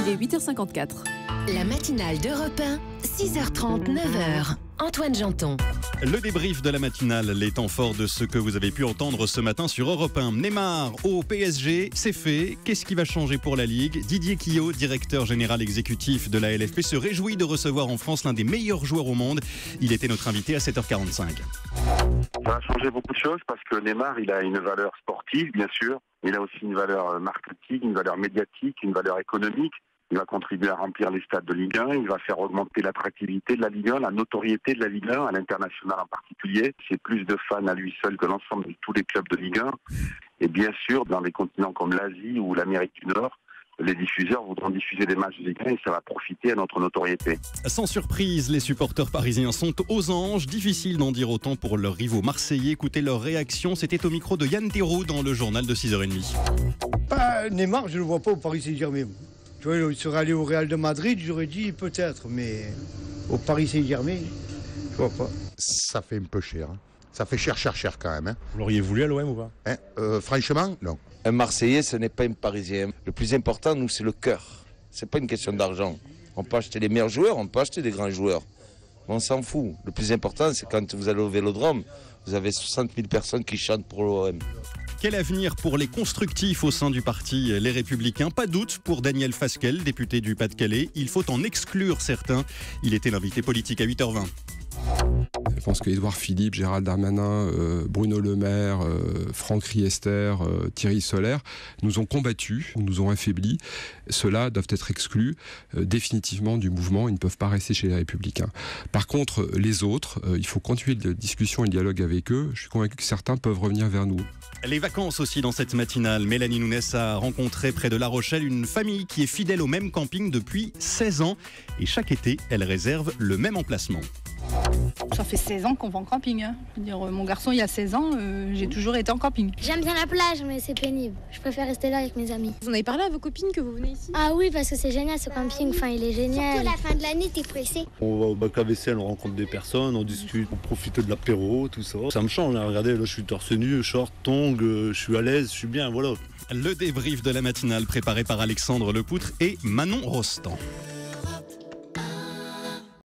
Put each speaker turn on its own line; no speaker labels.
Il est 8h54.
La matinale d'Europe 1, 6h30, 9h. Antoine Janton.
Le débrief de la matinale, les temps forts de ce que vous avez pu entendre ce matin sur Europe 1. Neymar au PSG, c'est fait. Qu'est-ce qui va changer pour la Ligue ? Didier Quillot, directeur général exécutif de la LFP, se réjouit de recevoir en France l'un des meilleurs joueurs au monde. Il était notre invité à 7h45.
Ça va changer beaucoup de choses parce que Neymar, il a une valeur sportive, bien sûr. Il a aussi une valeur marketing, une valeur médiatique, une valeur économique. Il va contribuer à remplir les stades de Ligue 1, il va faire augmenter l'attractivité de la Ligue 1, la notoriété de la Ligue 1, à l'international en particulier. C'est plus de fans à lui seul que l'ensemble de tous les clubs de Ligue 1. Et bien sûr, dans des continents comme l'Asie ou l'Amérique du Nord, les diffuseurs voudront diffuser des matchs de Ligue 1 et ça va profiter à notre notoriété.
Sans surprise, les supporters parisiens sont aux anges. Difficile d'en dire autant pour leurs rivaux marseillais. Écoutez leur réaction, c'était au micro de Yann Thérault dans le journal de 6h30.
Neymar, je ne le vois pas au Paris Saint-Germain. Tu vois, il serait allé au Real de Madrid, j'aurais dit peut-être, mais au Paris Saint-Germain, je vois pas.
Ça fait un peu cher. Ça fait cher quand même. Hein.
Vous l'auriez voulu à l'OM ou pas
Franchement, non.
Un Marseillais, ce n'est pas un Parisien. Le plus important, nous, c'est le cœur. C'est pas une question d'argent. On peut acheter les meilleurs joueurs, on peut acheter des grands joueurs. Mais on s'en fout. Le plus important, c'est quand vous allez au Vélodrome, vous avez 60 000 personnes qui chantent pour l'OM.
Quel avenir pour les constructifs au sein du parti Les Républicains ? Pas doute pour Daniel Fasquelle, député du Pas-de-Calais. Il faut en exclure certains. Il était l'invité politique à 8h20.
Je pense que Édouard Philippe, Gérald Darmanin, Bruno Le Maire, Franck Riester, Thierry Solère nous ont combattus, nous ont affaiblis. Ceux-là doivent être exclus définitivement du mouvement. Ils ne peuvent pas rester chez les Républicains. Par contre, les autres, il faut continuer la discussion et le dialogue avec eux. Je suis convaincu que certains peuvent revenir vers nous.
Les vacances aussi dans cette matinale. Mélanie Nounès a rencontré près de La Rochelle une famille qui est fidèle au même camping depuis 16 ans. Et chaque été, elle réserve le même emplacement.
Ça fait 16 ans qu'on va en camping. Hein. Je veux dire, mon garçon, il y a 16 ans, j'ai toujours été en camping.
J'aime bien la plage, mais c'est pénible. Je préfère rester là avec mes amis.
Vous en avez parlé à vos copines que vous venez ici ?
Ah oui, parce que c'est génial ce camping. Enfin, il est génial. Surtout la fin de l'année, t'es pressé.
On va au bac à vaisselle, on rencontre des personnes, on discute, on profite de l'apéro, tout ça. Ça me change, hein. Regardez, là je suis torse nu, short, tongs, je suis à l'aise, je suis bien, voilà.
Le débrief de la matinale préparé par Alexandre Lepoutre et Manon Rostand.